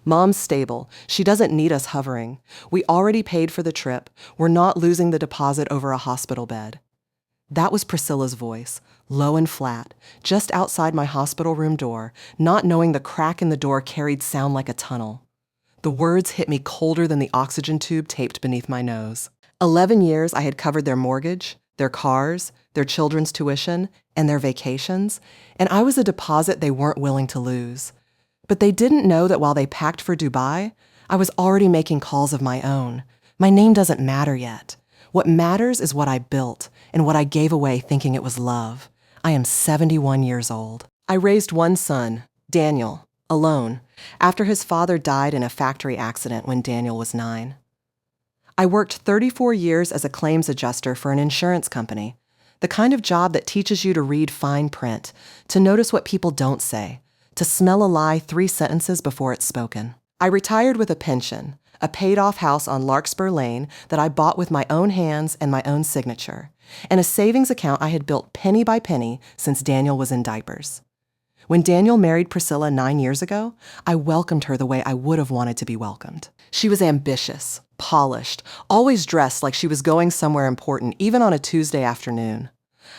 Mom's stable. She doesn't need us hovering. We already paid for the trip. We're not losing the deposit over a hospital bed." That was Priscilla's voice, low and flat, just outside my hospital room door, not knowing the crack in the door carried sound like a tunnel. The words hit me colder than the oxygen tube taped beneath my nose. 11 years I had covered their mortgage, their cars, their children's tuition, and their vacations, and I was a deposit they weren't willing to lose. But they didn't know that while they packed for Dubai, I was already making calls of my own. My name doesn't matter yet. What matters is what I built and what I gave away thinking it was love. I am 71 years old. I raised one son, Daniel, alone, after his father died in a factory accident when Daniel was 9. I worked 34 years as a claims adjuster for an insurance company, the kind of job that teaches you to read fine print, to notice what people don't say, to smell a lie 3 sentences before it's spoken. I retired with a pension, a paid-off house on Larkspur Lane that I bought with my own hands and my own signature, and a savings account I had built penny by penny since Daniel was in diapers. When Daniel married Priscilla 9 years ago, I welcomed her the way I would have wanted to be welcomed. She was ambitious, polished, always dressed like she was going somewhere important, even on a Tuesday afternoon.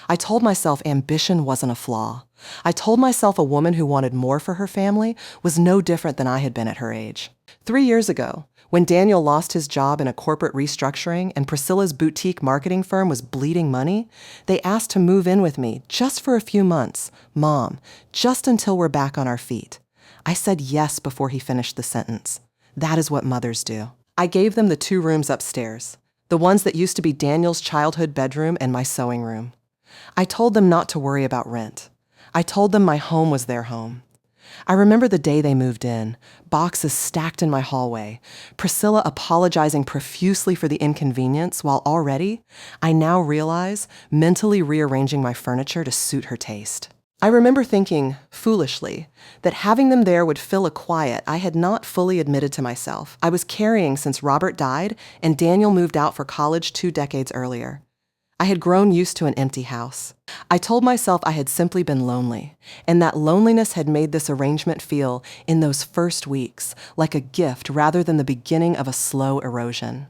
I told myself ambition wasn't a flaw. I told myself a woman who wanted more for her family was no different than I had been at her age. 3 years ago, when Daniel lost his job in a corporate restructuring and Priscilla's boutique marketing firm was bleeding money, they asked to move in with me just for a few months. "Mom, just until we're back on our feet." I said yes before he finished the sentence. That is what mothers do. I gave them the 2 rooms upstairs, the ones that used to be Daniel's childhood bedroom and my sewing room. I told them not to worry about rent. I told them my home was their home. I remember the day they moved in, boxes stacked in my hallway, Priscilla apologizing profusely for the inconvenience while already, I now realize, mentally rearranging my furniture to suit her taste. I remember thinking, foolishly, that having them there would fill a quiet I had not fully admitted to myself I was carrying since Robert died and Daniel moved out for college 2 decades earlier. I had grown used to an empty house. I told myself I had simply been lonely, and that loneliness had made this arrangement feel, in those first weeks, like a gift rather than the beginning of a slow erosion.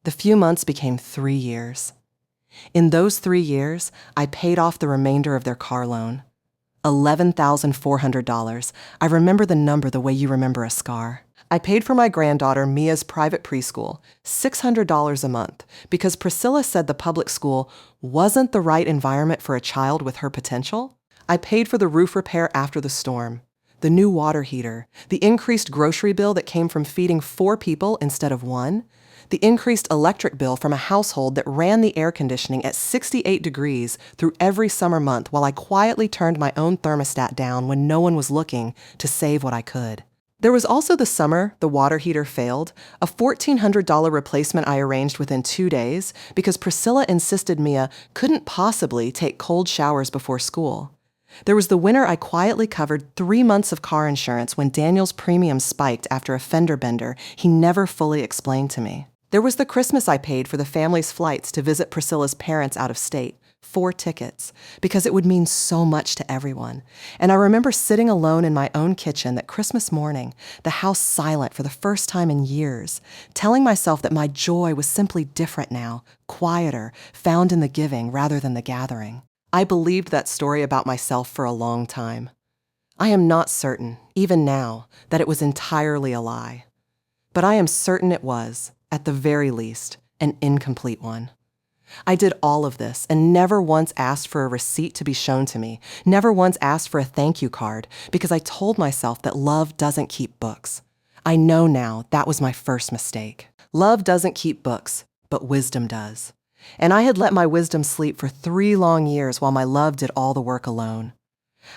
The few months became 3 years. In those 3 years, I paid off the remainder of their car loan. $11,400. I remember the number the way you remember a scar. I paid for my granddaughter Mia's private preschool, $600 a month, because Priscilla said the public school wasn't the right environment for a child with her potential. I paid for the roof repair after the storm, the new water heater, the increased grocery bill that came from feeding 4 people instead of 1, the increased electric bill from a household that ran the air conditioning at 68 degrees through every summer month while I quietly turned my own thermostat down when no one was looking to save what I could. There was also the summer the water heater failed, a $1,400 replacement I arranged within 2 days because Priscilla insisted Mia couldn't possibly take cold showers before school. There was the winter I quietly covered 3 months of car insurance when Daniel's premium spiked after a fender bender he never fully explained to me. There was the Christmas I paid for the family's flights to visit Priscilla's parents out of state. 4 tickets, because it would mean so much to everyone. And I remember sitting alone in my own kitchen that Christmas morning, the house silent for the first time in years, telling myself that my joy was simply different now, quieter, found in the giving rather than the gathering. I believed that story about myself for a long time. I am not certain, even now, that it was entirely a lie. But I am certain it was, at the very least, an incomplete one. I did all of this and never once asked for a receipt to be shown to me, never once asked for a thank you card, because I told myself that love doesn't keep books. I know now that was my first mistake. Love doesn't keep books, but wisdom does. And I had let my wisdom sleep for 3 long years while my love did all the work alone.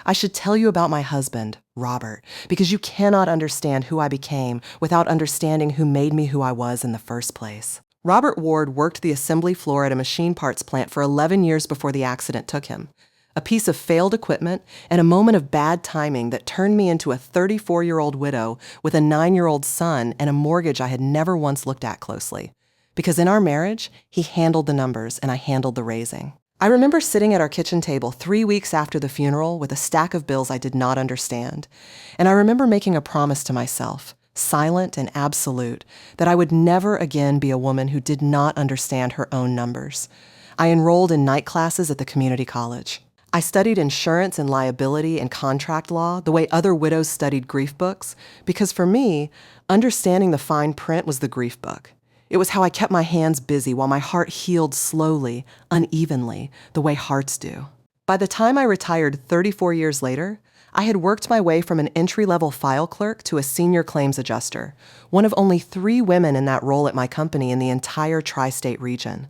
I should tell you about my husband, Robert, because you cannot understand who I became without understanding who made me who I was in the first place. Robert Ward worked the assembly floor at a machine parts plant for 11 years before the accident took him. A piece of failed equipment and a moment of bad timing that turned me into a 34-year-old widow with a 9-year-old son and a mortgage I had never once looked at closely. Because in our marriage, he handled the numbers and I handled the raising. I remember sitting at our kitchen table 3 weeks after the funeral with a stack of bills I did not understand. And I remember making a promise to myself, silent and absolute, that I would never again be a woman who did not understand her own numbers. I enrolled in night classes at the community college. I studied insurance and liability and contract law the way other widows studied grief books, because for me, understanding the fine print was the grief book. It was how I kept my hands busy while my heart healed slowly, unevenly, the way hearts do. By the time I retired 34 years later, I had worked my way from an entry-level file clerk to a senior claims adjuster, one of only 3 women in that role at my company in the entire tri-state region.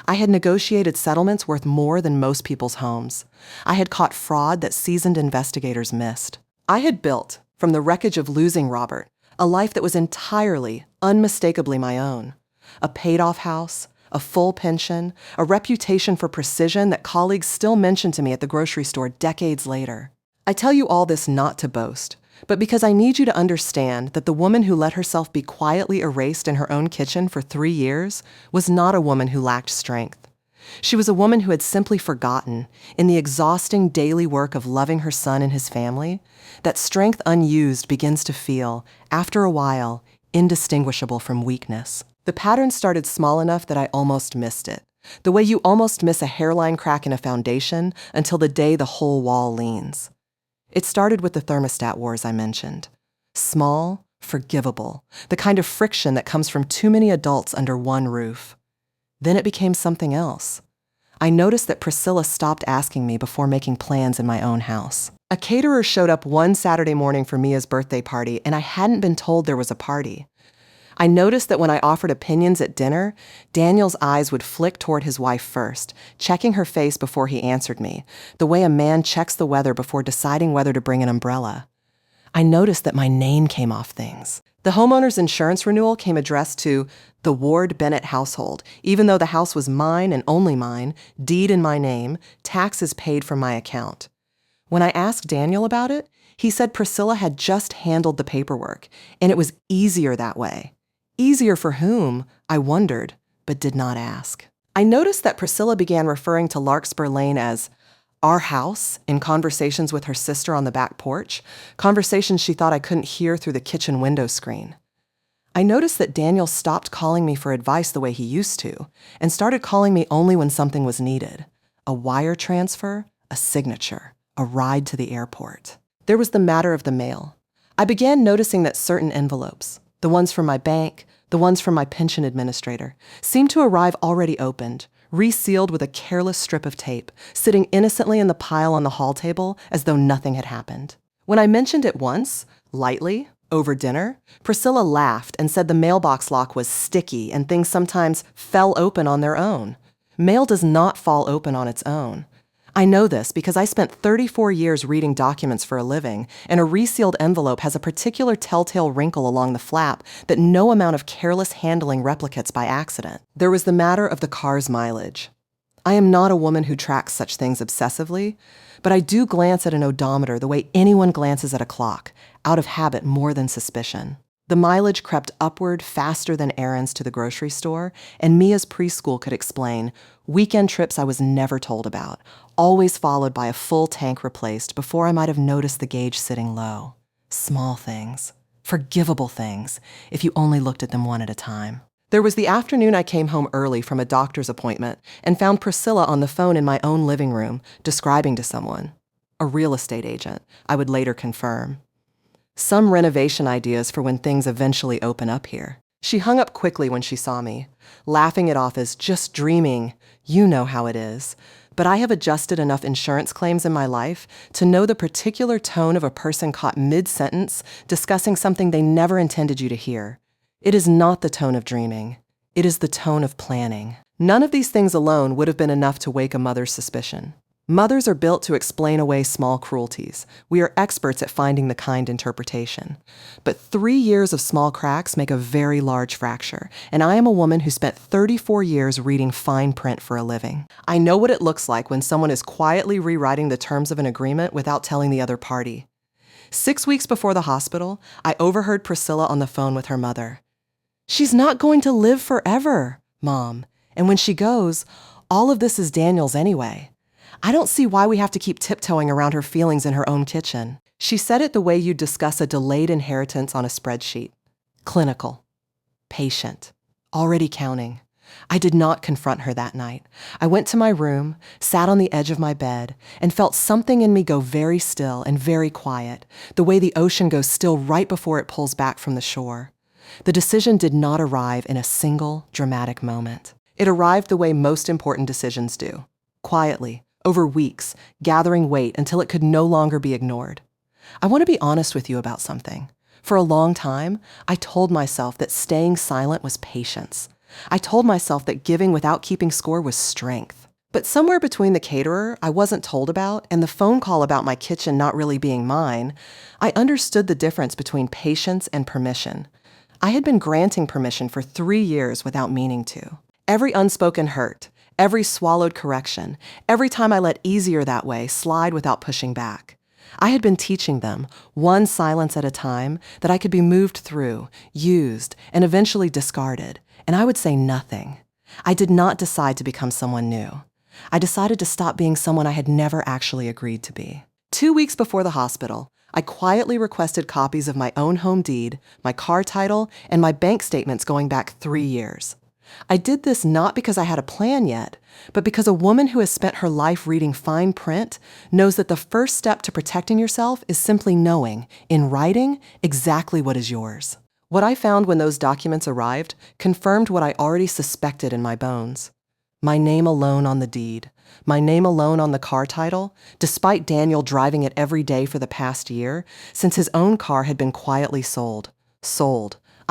I had negotiated settlements worth more than most people's homes. I had caught fraud that seasoned investigators missed. I had built, from the wreckage of losing Robert, a life that was entirely, unmistakably my own. A paid-off house, a full pension, a reputation for precision that colleagues still mention to me at the grocery store decades later. I tell you all this not to boast, but because I need you to understand that the woman who let herself be quietly erased in her own kitchen for 3 years was not a woman who lacked strength. She was a woman who had simply forgotten, in the exhausting daily work of loving her son and his family, that strength unused begins to feel, after a while, indistinguishable from weakness. The pattern started small enough that I almost missed it, the way you almost miss a hairline crack in a foundation until the day the whole wall leans. It started with the thermostat wars I mentioned. Small, forgivable, the kind of friction that comes from too many adults under one roof. Then it became something else. I noticed that Priscilla stopped asking me before making plans in my own house. A caterer showed up one Saturday morning for Mia's birthday party, and I hadn't been told there was a party. I noticed that when I offered opinions at dinner, Daniel's eyes would flick toward his wife first, checking her face before he answered me, the way a man checks the weather before deciding whether to bring an umbrella. I noticed that my name came off things. The homeowner's insurance renewal came addressed to the Ward Bennett household, even though the house was mine and only mine, deed in my name, taxes paid from my account. When I asked Daniel about it, he said Priscilla had just handled the paperwork, and it was easier that way. Easier for whom, I wondered, but did not ask. I noticed that Priscilla began referring to Larkspur Lane as our house in conversations with her sister on the back porch, conversations she thought I couldn't hear through the kitchen window screen. I noticed that Daniel stopped calling me for advice the way he used to, and started calling me only when something was needed. A wire transfer, a signature, a ride to the airport. There was the matter of the mail. I began noticing that certain envelopes, the ones from my bank, the ones from my pension administrator, seemed to arrive already opened, resealed with a careless strip of tape, sitting innocently in the pile on the hall table as though nothing had happened. When I mentioned it once, lightly, over dinner, Priscilla laughed and said the mailbox lock was sticky and things sometimes fell open on their own. Mail does not fall open on its own. I know this because I spent 34 years reading documents for a living, and a resealed envelope has a particular telltale wrinkle along the flap that no amount of careless handling replicates by accident. There was the matter of the car's mileage. I am not a woman who tracks such things obsessively, but I do glance at an odometer the way anyone glances at a clock, out of habit more than suspicion. The mileage crept upward faster than errands to the grocery store, and Mia's preschool could explain weekend trips I was never told about, always followed by a full tank replaced before I might have noticed the gauge sitting low. Small things, forgivable things, if you only looked at them one at a time. There was the afternoon I came home early from a doctor's appointment and found Priscilla on the phone in my own living room, describing to someone, a real estate agent, I would later confirm, some renovation ideas for when things eventually open up here. She hung up quickly when she saw me, laughing it off as just dreaming. You know how it is. But I have adjusted enough insurance claims in my life to know the particular tone of a person caught mid-sentence discussing something they never intended you to hear. It is not the tone of dreaming. It is the tone of planning. None of these things alone would have been enough to wake a mother's suspicion. Mothers are built to explain away small cruelties. We are experts at finding the kind interpretation. But 3 years of small cracks make a very large fracture, and I am a woman who spent 34 years reading fine print for a living. I know what it looks like when someone is quietly rewriting the terms of an agreement without telling the other party. 6 weeks before the hospital, I overheard Priscilla on the phone with her mother. "She's not going to live forever, Mom. And when she goes, all of this is Daniel's anyway. I don't see why we have to keep tiptoeing around her feelings in her own kitchen." She said it the way you'd discuss a delayed inheritance on a spreadsheet. Clinical. Patient. Already counting. I did not confront her that night. I went to my room, sat on the edge of my bed, and felt something in me go very still and very quiet, the way the ocean goes still right before it pulls back from the shore. The decision did not arrive in a single dramatic moment. It arrived the way most important decisions do. Quietly, over weeks, gathering weight until it could no longer be ignored. I want to be honest with you about something. For a long time, I told myself that staying silent was patience. I told myself that giving without keeping score was strength. But somewhere between the caterer I wasn't told about and the phone call about my kitchen not really being mine, I understood the difference between patience and permission. I had been granting permission for 3 years without meaning to. Every unspoken hurt, every swallowed correction, every time I let easier that way slide without pushing back. I had been teaching them, one silence at a time, that I could be moved through, used, and eventually discarded, and I would say nothing. I did not decide to become someone new. I decided to stop being someone I had never actually agreed to be. 2 weeks before the hospital, I quietly requested copies of my own home deed, my car title, and my bank statements going back 3 years. I did this not because I had a plan yet, but because a woman who has spent her life reading fine print knows that the first step to protecting yourself is simply knowing, in writing, exactly what is yours. What I found when those documents arrived confirmed what I already suspected in my bones. My name alone on the deed, my name alone on the car title, despite Daniel driving it every day for the past year, since his own car had been quietly sold.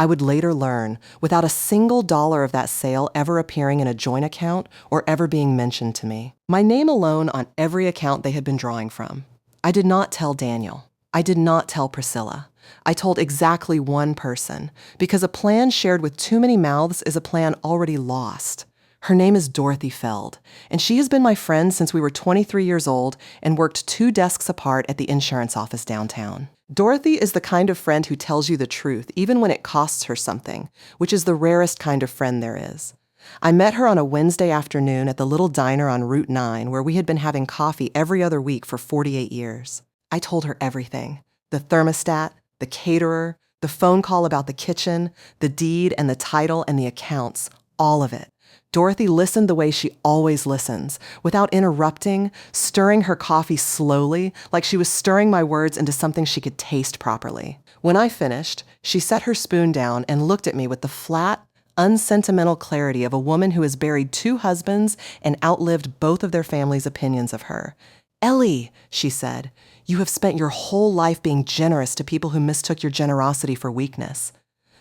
I would later learn, without a single dollar of that sale ever appearing in a joint account or ever being mentioned to me. My name alone on every account they had been drawing from. I did not tell Daniel. I did not tell Priscilla. I told exactly one person, because a plan shared with too many mouths is a plan already lost. Her name is Dorothy Feld, and she has been my friend since we were 23 years old and worked 2 desks apart at the insurance office downtown. Dorothy is the kind of friend who tells you the truth even when it costs her something, which is the rarest kind of friend there is. I met her on a Wednesday afternoon at the little diner on Route 9 where we had been having coffee every other week for 48 years. I told her everything. The thermostat, the caterer, the phone call about the kitchen, the deed and the title and the accounts, all of it. Dorothy listened the way she always listens, without interrupting, stirring her coffee slowly, like she was stirring my words into something she could taste properly. When I finished, she set her spoon down and looked at me with the flat, unsentimental clarity of a woman who has buried 2 husbands and outlived both of their families' opinions of her. "Ellie," she said, "you have spent your whole life being generous to people who mistook your generosity for weakness.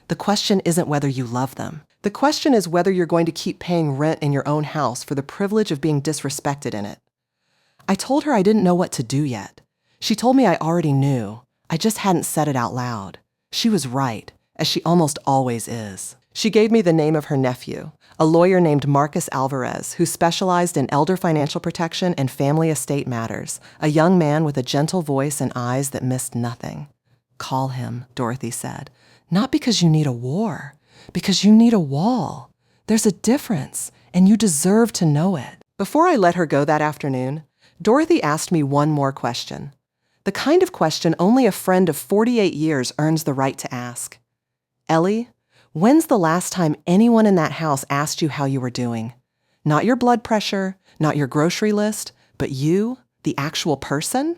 The question isn't whether you love them. The question is whether you're going to keep paying rent in your own house for the privilege of being disrespected in it." I told her I didn't know what to do yet. She told me I already knew. I just hadn't said it out loud. She was right, as she almost always is. She gave me the name of her nephew, a lawyer named Marcus Alvarez, who specialized in elder financial protection and family estate matters, a young man with a gentle voice and eyes that missed nothing. "Call him," Dorothy said. "Not because you need a war, because you need a wall. There's a difference, and you deserve to know it." Before I let her go that afternoon, Dorothy asked me one more question. The kind of question only a friend of 48 years earns the right to ask. "Ellie, when's the last time anyone in that house asked you how you were doing? Not your blood pressure, not your grocery list, but you, the actual person?"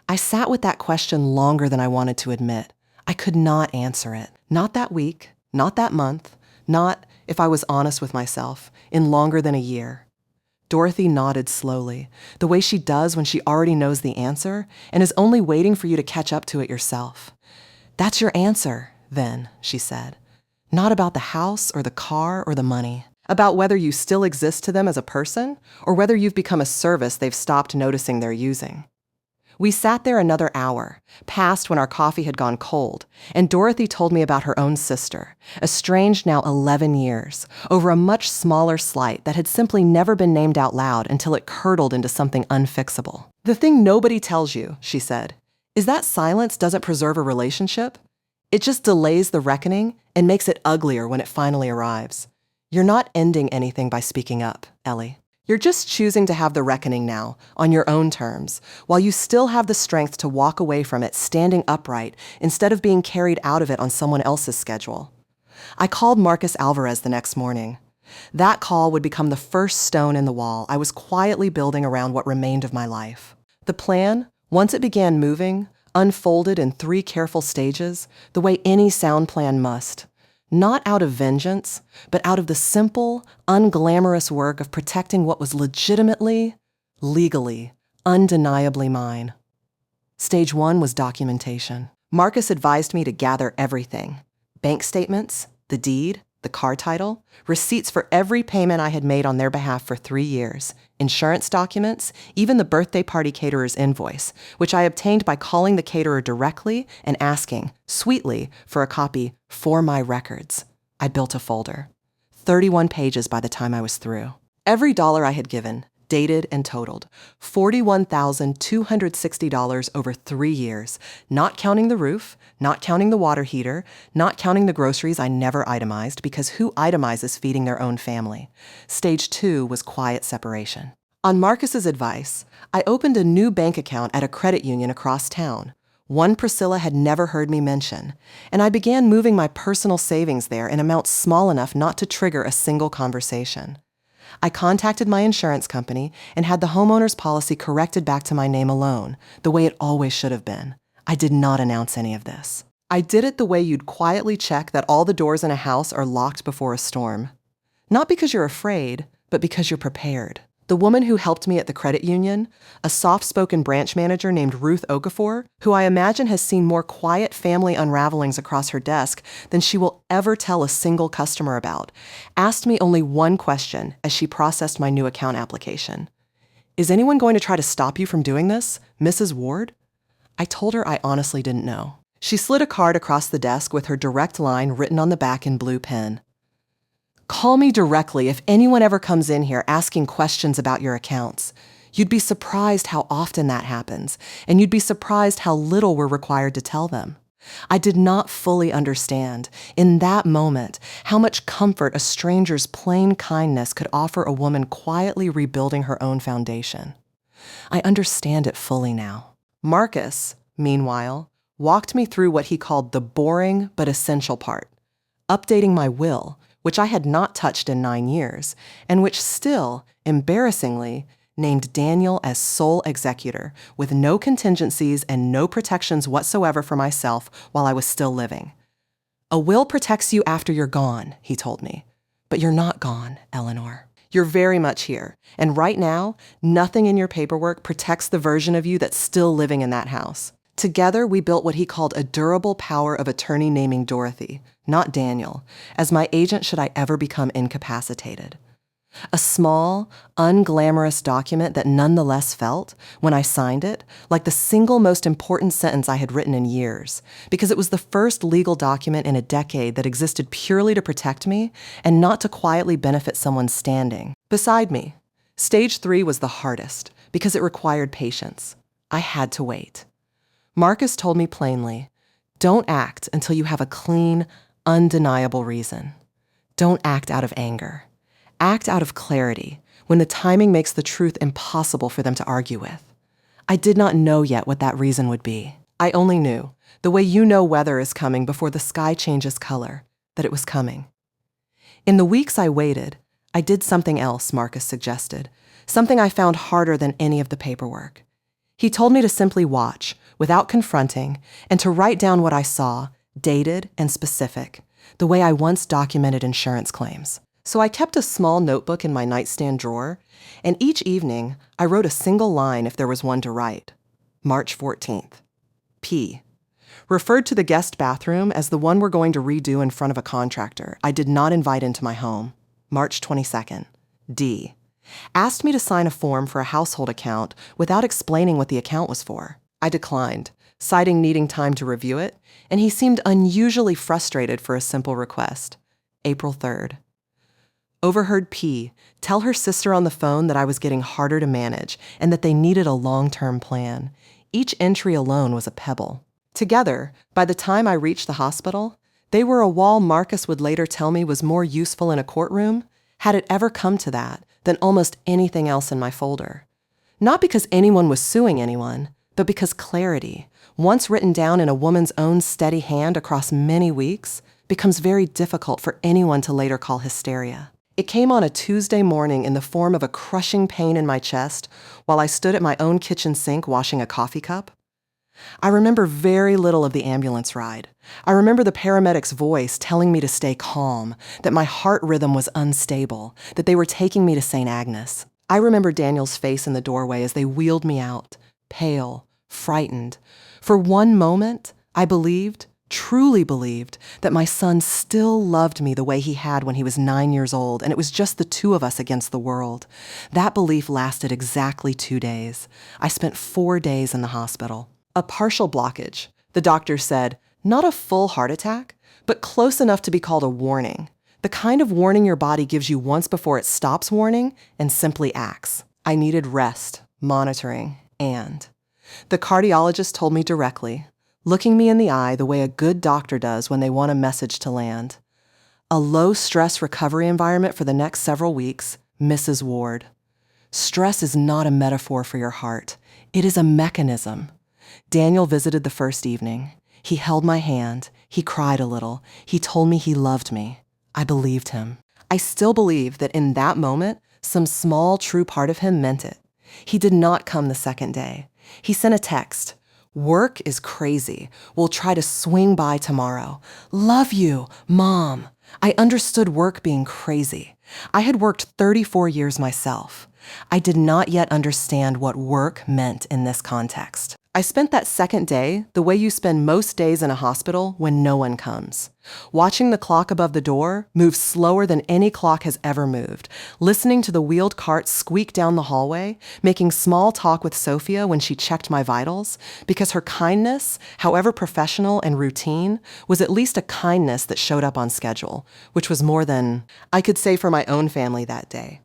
I sat with that question longer than I wanted to admit. I could not answer it. Not that week, not that month, not, if I was honest with myself, in longer than a year. Dorothy nodded slowly, the way she does when she already knows the answer and is only waiting for you to catch up to it yourself. "That's your answer, then," she said. "Not about the house or the car or the money. About whether you still exist to them as a person or whether you've become a service they've stopped noticing they're using." We sat there another hour, past when our coffee had gone cold, and Dorothy told me about her own sister, estranged now 11 years, over a much smaller slight that had simply never been named out loud until it curdled into something unfixable. "The thing nobody tells you," she said, "is that silence doesn't preserve a relationship. It just delays the reckoning and makes it uglier when it finally arrives. You're not ending anything by speaking up, Ellie. You're just choosing to have the reckoning now, on your own terms, while you still have the strength to walk away from it standing upright instead of being carried out of it on someone else's schedule. I called Marcus Alvarez the next morning. That call would become the first stone in the wall I was quietly building around what remained of my life. The plan, once it began moving, unfolded in 3 careful stages, the way any sound plan must. Not out of vengeance, but out of the simple, unglamorous work of protecting what was legitimately, legally, undeniably mine. Stage 1 was documentation. Marcus advised me to gather everything: bank statements, the deed, the car title, receipts for every payment I had made on their behalf for 3 years, insurance documents, even the birthday party caterer's invoice, which I obtained by calling the caterer directly and asking, sweetly, for a copy for my records. I built a folder. 31 pages by the time I was through. Every dollar I had given, dated and totaled, $41,260 over 3 years, not counting the roof, not counting the water heater, not counting the groceries I never itemized because who itemizes feeding their own family? Stage 2 was quiet separation. On Marcus's advice, I opened a new bank account at a credit union across town, one Priscilla had never heard me mention, and I began moving my personal savings there in amounts small enough not to trigger a single conversation. I contacted my insurance company and had the homeowner's policy corrected back to my name alone, the way it always should have been. I did not announce any of this. I did it the way you'd quietly check that all the doors in a house are locked before a storm. Not because you're afraid, but because you're prepared. The woman who helped me at the credit union, a soft-spoken branch manager named Ruth Okafor, who I imagine has seen more quiet family unravelings across her desk than she will ever tell a single customer about, asked me only one question as she processed my new account application. "Is anyone going to try to stop you from doing this, Mrs. Ward?" I told her I honestly didn't know. She slid a card across the desk with her direct line written on the back in blue pen. "Call me directly if anyone ever comes in here asking questions about your accounts. You'd be surprised how often that happens, and you'd be surprised how little we're required to tell them." I did not fully understand, in that moment, how much comfort a stranger's plain kindness could offer a woman quietly rebuilding her own foundation. I understand it fully now. Marcus, meanwhile, walked me through what he called the boring but essential part, updating my will, which I had not touched in 9 years, and which still, embarrassingly, named Daniel as sole executor, with no contingencies and no protections whatsoever for myself while I was still living. "A will protects you after you're gone," he told me. "But you're not gone, Eleanor. You're very much here, and right now, nothing in your paperwork protects the version of you that's still living in that house." Together, we built what he called a durable power of attorney naming Dorothy, not Daniel, as my agent should I ever become incapacitated. A small, unglamorous document that nonetheless felt, when I signed it, like the single most important sentence I had written in years, because it was the first legal document in a decade that existed purely to protect me and not to quietly benefit someone's standing beside me. Stage 3 was the hardest, because it required patience. I had to wait. Marcus told me plainly, "Don't act until you have a clean, undeniable reason. Don't act out of anger. Act out of clarity, when the timing makes the truth impossible for them to argue with." I did not know yet what that reason would be. I only knew, the way you know weather is coming before the sky changes color, that it was coming. In the weeks I waited, I did something else Marcus suggested, something I found harder than any of the paperwork. He told me to simply watch, without confronting, and to write down what I saw, dated and specific, the way I once documented insurance claims. So I kept a small notebook in my nightstand drawer, and each evening I wrote a single line if there was one to write. March 14th. P. Referred to the guest bathroom as the one we're going to redo in front of a contractor I did not invite into my home. March 22nd. D. Asked me to sign a form for a household account without explaining what the account was for. I declined, citing needing time to review it, and he seemed unusually frustrated for a simple request. April 3rd. Overheard P tell her sister on the phone that I was getting harder to manage and that they needed a long-term plan. Each entry alone was a pebble. Together, by the time I reached the hospital, they were a wall Marcus would later tell me was more useful in a courtroom, had it ever come to that, than almost anything else in my folder. Not because anyone was suing anyone, but because clarity, once written down in a woman's own steady hand across many weeks, becomes very difficult for anyone to later call hysteria. It came on a Tuesday morning in the form of a crushing pain in my chest while I stood at my own kitchen sink washing a coffee cup. I remember very little of the ambulance ride. I remember the paramedic's voice telling me to stay calm, that my heart rhythm was unstable, that they were taking me to St. Agnes. I remember Daniel's face in the doorway as they wheeled me out, pale, frightened. For one moment, I believed, truly believed, that my son still loved me the way he had when he was 9 years old, and it was just the two of us against the world. That belief lasted exactly 2 days. I spent 4 days in the hospital. A partial blockage. The doctor said, not a full heart attack, but close enough to be called a warning. The kind of warning your body gives you once before it stops warning and simply acts. I needed rest, monitoring, and the cardiologist told me directly, looking me in the eye the way a good doctor does when they want a message to land. A low-stress recovery environment for the next several weeks, Mrs. Ward. Stress is not a metaphor for your heart. It is a mechanism. Daniel visited the first evening. He held my hand. He cried a little. He told me he loved me. I believed him. I still believe that in that moment, some small, true part of him meant it. He did not come the second day. He sent a text. Work is crazy. We'll try to swing by tomorrow. Love you, Mom. I understood work being crazy. I had worked 34 years myself. I did not yet understand what work meant in this context. I spent that second day the way you spend most days in a hospital when no one comes. Watching the clock above the door move slower than any clock has ever moved, listening to the wheeled cart squeak down the hallway, making small talk with Sophia when she checked my vitals, because her kindness, however professional and routine, was at least a kindness that showed up on schedule, which was more than I could say for my own family that day.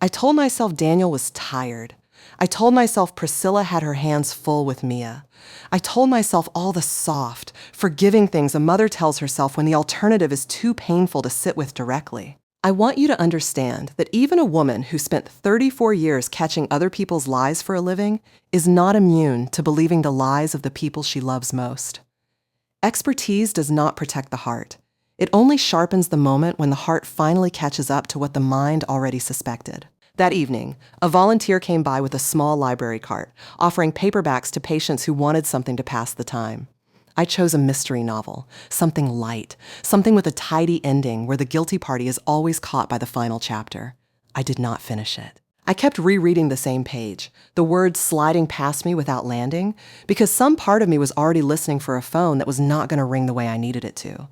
I told myself Daniel was tired. I told myself Priscilla had her hands full with Mia. I told myself all the soft, forgiving things a mother tells herself when the alternative is too painful to sit with directly. I want you to understand that even a woman who spent 34 years catching other people's lies for a living is not immune to believing the lies of the people she loves most. Expertise does not protect the heart. It only sharpens the moment when the heart finally catches up to what the mind already suspected. That evening, a volunteer came by with a small library cart, offering paperbacks to patients who wanted something to pass the time. I chose a mystery novel, something light, something with a tidy ending where the guilty party is always caught by the final chapter. I did not finish it. I kept rereading the same page, the words sliding past me without landing, because some part of me was already listening for a phone that was not going to ring the way I needed it to.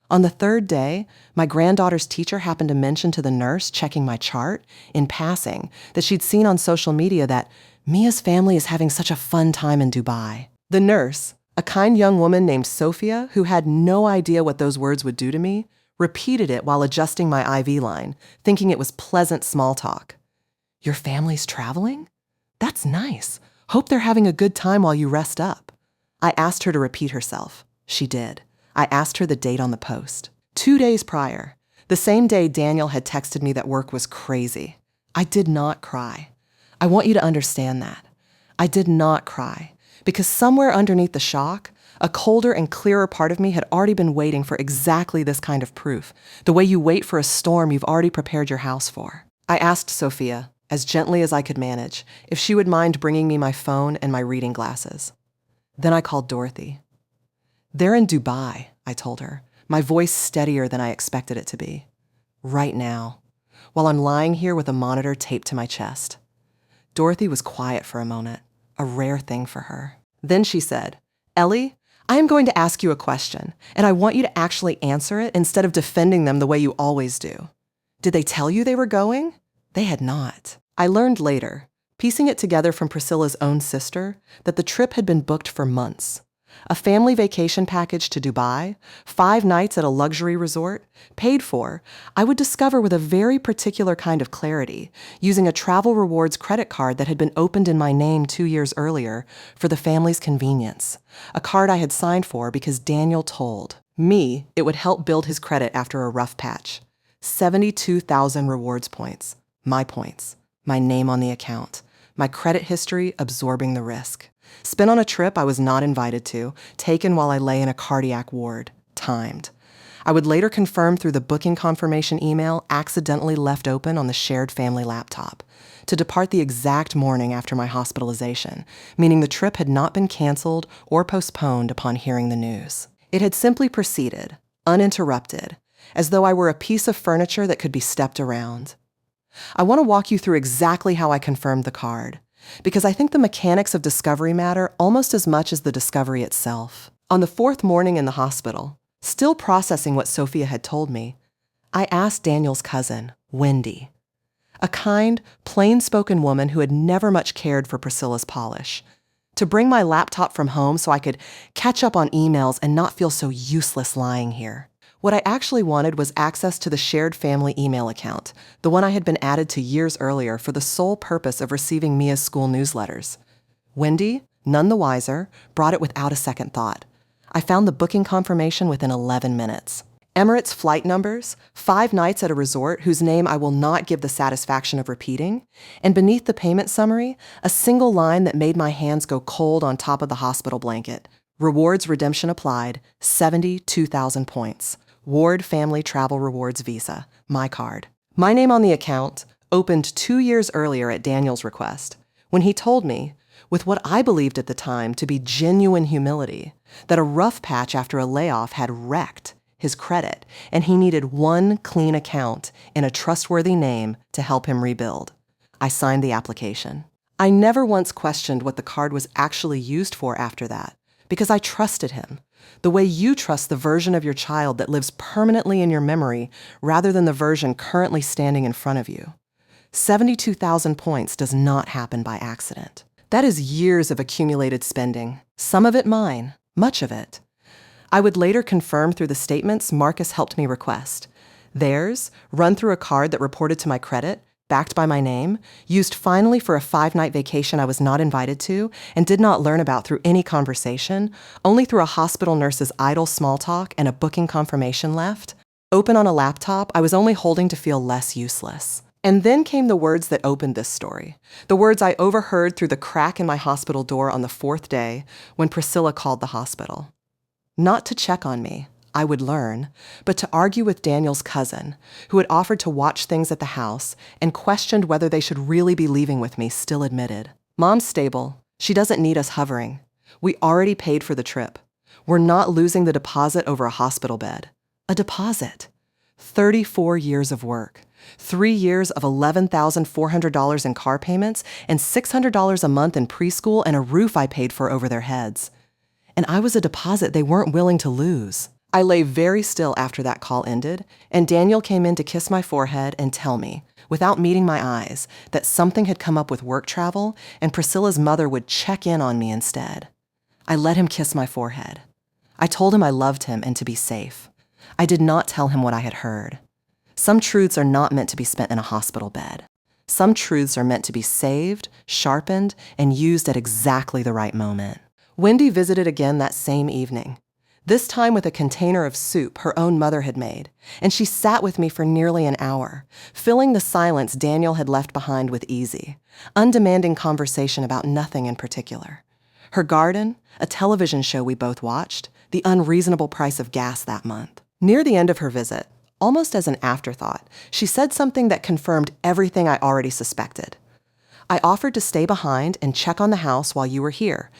On the third day, my granddaughter's teacher happened to mention to the nurse checking my chart, in passing, that she'd seen on social media that Mia's family is having such a fun time in Dubai. The nurse, a kind young woman named Sophia, who had no idea what those words would do to me, repeated it while adjusting my IV line, thinking it was pleasant small talk. Your family's traveling? That's nice. Hope they're having a good time while you rest up. I asked her to repeat herself. She did. I asked her the date on the post. 2 days prior, the same day Daniel had texted me that work was crazy. I did not cry. I want you to understand that. I did not cry because somewhere underneath the shock, a colder and clearer part of me had already been waiting for exactly this kind of proof, the way you wait for a storm you've already prepared your house for. I asked Sophia, as gently as I could manage, if she would mind bringing me my phone and my reading glasses. Then I called Dorothy. They're in Dubai, I told her, my voice steadier than I expected it to be. Right now, while I'm lying here with a monitor taped to my chest. Dorothy was quiet for a moment, a rare thing for her. Then she said, Ellie, I am going to ask you a question, and I want you to actually answer it instead of defending them the way you always do. Did they tell you they were going? They had not. I learned later, piecing it together from Priscilla's own sister, that the trip had been booked for months. A family vacation package to Dubai, 5 nights at a luxury resort, paid for, I would discover with a very particular kind of clarity, using a travel rewards credit card that had been opened in my name 2 years earlier for the family's convenience, a card I had signed for because Daniel told me it would help build his credit after a rough patch. 72,000 rewards points. my points, my name on the account, my credit history absorbing the risk. Spent on a trip I was not invited to, taken while I lay in a cardiac ward, timed. I would later confirm through the booking confirmation email accidentally left open on the shared family laptop, to depart the exact morning after my hospitalization, meaning the trip had not been canceled or postponed upon hearing the news. It had simply proceeded, uninterrupted, as though I were a piece of furniture that could be stepped around. I want to walk you through exactly how I confirmed the card, because I think the mechanics of discovery matter almost as much as the discovery itself. On the fourth morning in the hospital, still processing what Sophia had told me, I asked Daniel's cousin, Wendy, a kind, plain-spoken woman who had never much cared for Priscilla's polish, to bring my laptop from home so I could catch up on emails and not feel so useless lying here. What I actually wanted was access to the shared family email account, the one I had been added to years earlier for the sole purpose of receiving Mia's school newsletters. Wendy, none the wiser, brought it without a second thought. I found the booking confirmation within 11 minutes. Emirates flight numbers, 5 nights at a resort whose name I will not give the satisfaction of repeating, and beneath the payment summary, a single line that made my hands go cold on top of the hospital blanket. Rewards redemption applied, 72,000 points. Ward Family Travel Rewards Visa, my card. My name on the account, opened 2 years earlier at Daniel's request, when he told me, with what I believed at the time to be genuine humility, that a rough patch after a layoff had wrecked his credit, and he needed one clean account in a trustworthy name to help him rebuild. I signed the application. I never once questioned what the card was actually used for after that, because I trusted him, the way you trust the version of your child that lives permanently in your memory rather than the version currently standing in front of you. 72,000 points does not happen by accident. That is years of accumulated spending, some of it mine, much of it. I would later confirm through the statements Marcus helped me request. Theirs, run through a card that reported to my credit, backed by my name, used finally for a 5-night vacation I was not invited to and did not learn about through any conversation, only through a hospital nurse's idle small talk and a booking confirmation left. Open on a laptop I was only holding to feel less useless. And then came the words that opened this story, the words I overheard through the crack in my hospital door on the 4th day when Priscilla called the hospital. Not to check on me, I would learn, but to argue with Daniel's cousin, who had offered to watch things at the house and questioned whether they should really be leaving with me, still admitted. Mom's stable. She doesn't need us hovering. We already paid for the trip. We're not losing the deposit over a hospital bed. A deposit. 34 years of work. 3 years of $11,400 in car payments and $600 a month in preschool and a roof I paid for over their heads. And I was a deposit they weren't willing to lose. I lay very still after that call ended, and Daniel came in to kiss my forehead and tell me, without meeting my eyes, that something had come up with work travel and Priscilla's mother would check in on me instead. I let him kiss my forehead. I told him I loved him and to be safe. I did not tell him what I had heard. Some truths are not meant to be spent in a hospital bed. Some truths are meant to be saved, sharpened, and used at exactly the right moment. Wendy visited again that same evening, this time with a container of soup her own mother had made, and she sat with me for nearly an hour, filling the silence Daniel had left behind with easy, undemanding conversation about nothing in particular. Her garden, a television show we both watched, the unreasonable price of gas that month. Near the end of her visit, almost as an afterthought, she said something that confirmed everything I already suspected. I offered to stay behind and check on the house while you were here,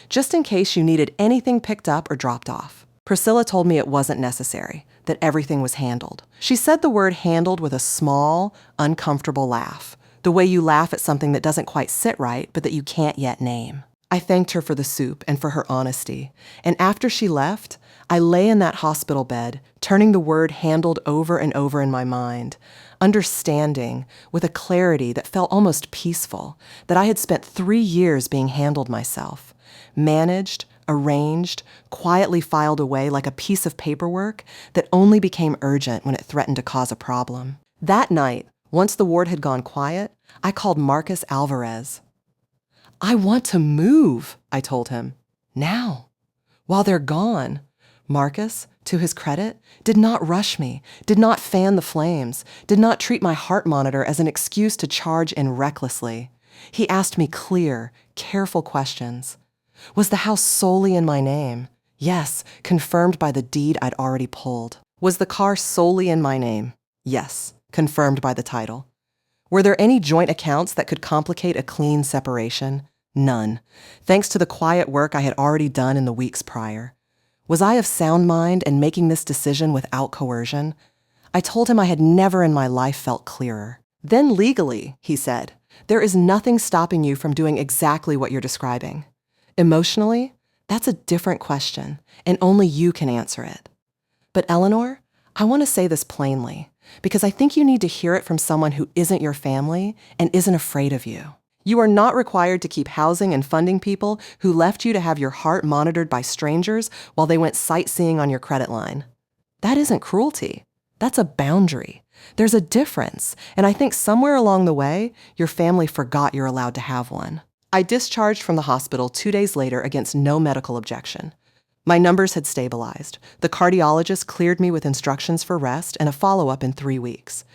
just in case you needed anything picked up or dropped off. Priscilla told me it wasn't necessary, that everything was handled. She said the word handled with a small, uncomfortable laugh, the way you laugh at something that doesn't quite sit right but that you can't yet name. I thanked her for the soup and for her honesty, and after she left, I lay in that hospital bed, turning the word handled over and over in my mind, understanding, with a clarity that felt almost peaceful, that I had spent 3 years being handled myself, managed, arranged, quietly filed away like a piece of paperwork that only became urgent when it threatened to cause a problem. That night, once the ward had gone quiet, I called Marcus Alvarez. "I want to move," I told him. "Now. While they're gone. Marcus, to his credit, did not rush me, did not fan the flames, did not treat my heart monitor as an excuse to charge in recklessly. He asked me clear, careful questions. Was the house solely in my name? Yes, confirmed by the deed I'd already pulled. Was the car solely in my name? Yes, confirmed by the title. Were there any joint accounts that could complicate a clean separation? None, thanks to the quiet work I had already done in the weeks prior. Was I of sound mind and making this decision without coercion? I told him I had never in my life felt clearer. Then legally, he said, there is nothing stopping you from doing exactly what you're describing. Emotionally, that's a different question, and only you can answer it. But Eleanor, I want to say this plainly, because I think you need to hear it from someone who isn't your family and isn't afraid of you. You are not required to keep housing and funding people who left you to have your heart monitored by strangers while they went sightseeing on your credit line. That isn't cruelty. That's a boundary. There's a difference, and I think somewhere along the way, your family forgot you're allowed to have one. I discharged from the hospital 2 days later against no medical objection. My numbers had stabilized. The cardiologist cleared me with instructions for rest and a follow-up in 3 weeks.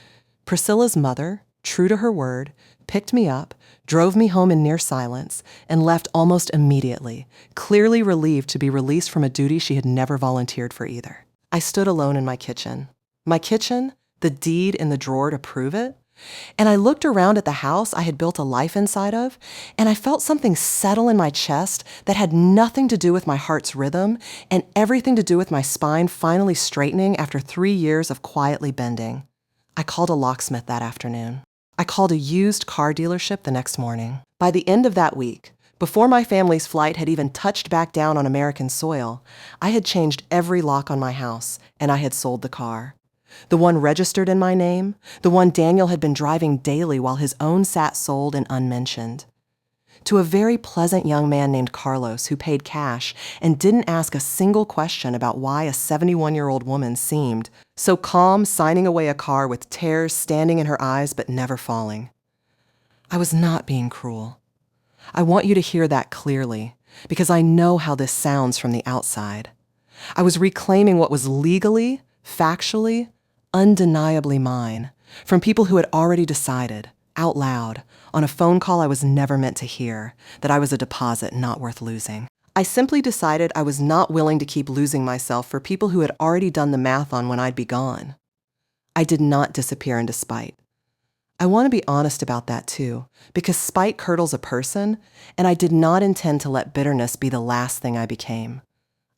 Priscilla's mother, true to her word, picked me up, drove me home in near silence, and left almost immediately, clearly relieved to be released from a duty she had never volunteered for either. I stood alone in my kitchen. My kitchen, the deed in the drawer to prove it, and I looked around at the house I had built a life inside of, and I felt something settle in my chest that had nothing to do with my heart's rhythm and everything to do with my spine finally straightening after 3 years of quietly bending. I called a locksmith that afternoon. I called a used car dealership the next morning. By the end of that week, before my family's flight had even touched back down on American soil, I had changed every lock on my house, and I had sold the car. The one registered in my name, the one Daniel had been driving daily while his own sat sold and unmentioned. To a very pleasant young man named Carlos who paid cash and didn't ask a single question about why a 71-year-old woman seemed so calm signing away a car with tears standing in her eyes but never falling. I was not being cruel. I want you to hear that clearly, because I know how this sounds from the outside. I was reclaiming what was legally, factually, undeniably mine, from people who had already decided, out loud, on a phone call I was never meant to hear, that I was a deposit not worth losing. I simply decided I was not willing to keep losing myself for people who had already done the math on when I'd be gone. I did not disappear into spite. I want to be honest about that too, because spite curdles a person, and I did not intend to let bitterness be the last thing I became.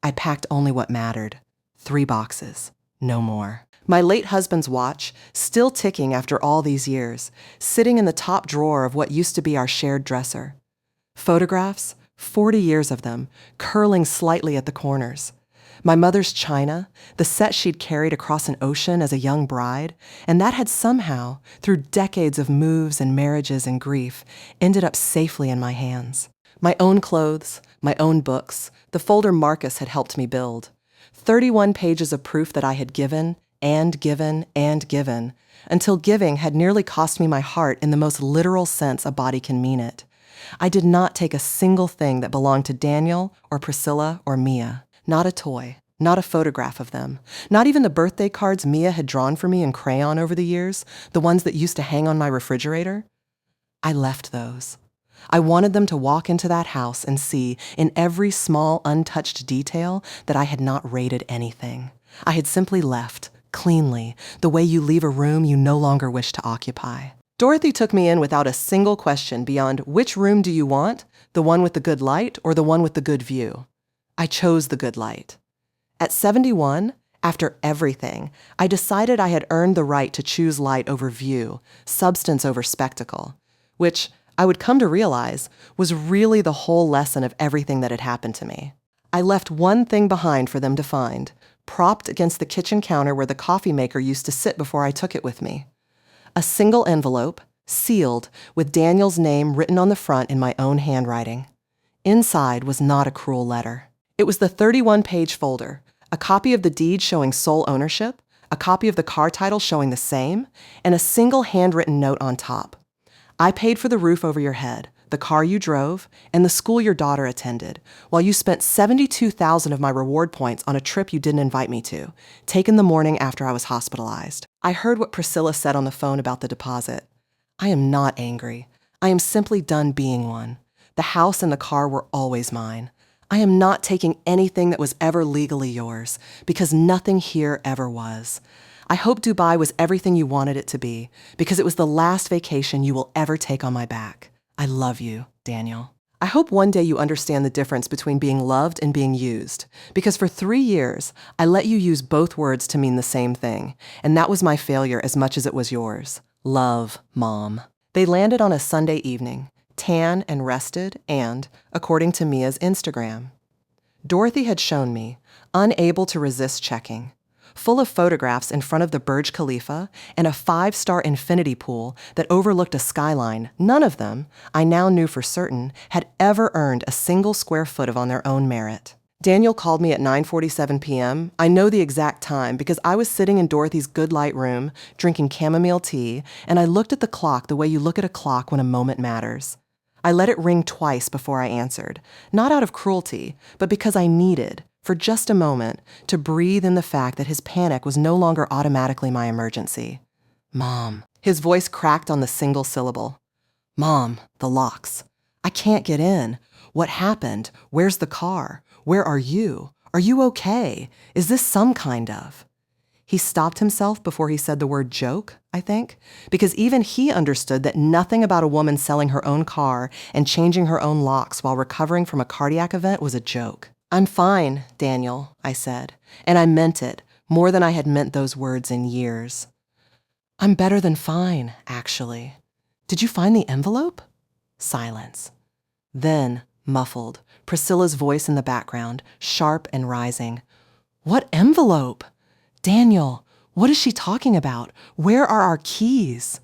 I packed only what mattered. 3 boxes, no more. My late husband's watch, still ticking after all these years, sitting in the top drawer of what used to be our shared dresser. Photographs, 40 years of them, curling slightly at the corners. My mother's china, the set she'd carried across an ocean as a young bride, and that had somehow, through decades of moves and marriages and grief, ended up safely in my hands. My own clothes, my own books, the folder Marcus had helped me build. 31 pages of proof that I had given, and given, and given, until giving had nearly cost me my heart in the most literal sense a body can mean it. I did not take a single thing that belonged to Daniel or Priscilla or Mia. Not a toy, not a photograph of them, not even the birthday cards Mia had drawn for me in crayon over the years, the ones that used to hang on my refrigerator. I left those. I wanted them to walk into that house and see, in every small, untouched detail, that I had not raided anything. I had simply left, cleanly, the way you leave a room you no longer wish to occupy. Dorothy took me in without a single question beyond, which room do you want? The one with the good light or the one with the good view? I chose the good light. At 71, after everything, I decided I had earned the right to choose light over view, substance over spectacle, which I would come to realize was really the whole lesson of everything that had happened to me. I left one thing behind for them to find, propped against the kitchen counter where the coffee maker used to sit before I took it with me. A single envelope, sealed, with Daniel's name written on the front in my own handwriting. Inside was not a cruel letter. It was the 31-page folder, a copy of the deed showing sole ownership, a copy of the car title showing the same, and a single handwritten note on top. I paid for the roof over your head, the car you drove, and the school your daughter attended, while you spent 72,000 of my reward points on a trip you didn't invite me to, taken the morning after I was hospitalized. I heard what Priscilla said on the phone about the deposit. I am not angry. I am simply done being one. The house and the car were always mine. I am not taking anything that was ever legally yours, because nothing here ever was. I hope Dubai was everything you wanted it to be, because it was the last vacation you will ever take on my back. I love you, Daniel. I hope one day you understand the difference between being loved and being used, because for 3 years, I let you use both words to mean the same thing, and that was my failure as much as it was yours. Love, Mom. They landed on a Sunday evening, tan and rested, and, according to Mia's Instagram. Dorothy had shown me, unable to resist checking, full of photographs in front of the Burj Khalifa and a 5-star infinity pool that overlooked a skyline. None of them, I now knew for certain, had ever earned a single square foot of on their own merit. Daniel called me at 9:47 p.m. I know the exact time because I was sitting in Dorothy's good light room, drinking chamomile tea, and I looked at the clock the way you look at a clock when a moment matters. I let it ring twice before I answered, not out of cruelty, but because I needed, for just a moment, to breathe in the fact that his panic was no longer automatically my emergency. Mom. His voice cracked on the single syllable. Mom, the locks. I can't get in. What happened? Where's the car? Where are you? Are you okay? Is this some kind of? He stopped himself before he said the word joke, I think, because even he understood that nothing about a woman selling her own car and changing her own locks while recovering from a cardiac event was a joke. I'm fine, Daniel, I said, and I meant it, more than I had meant those words in years. I'm better than fine, actually. Did you find the envelope? Silence. Then, muffled, Priscilla's voice in the background, sharp and rising. What envelope? Daniel, what is she talking about? Where are our keys?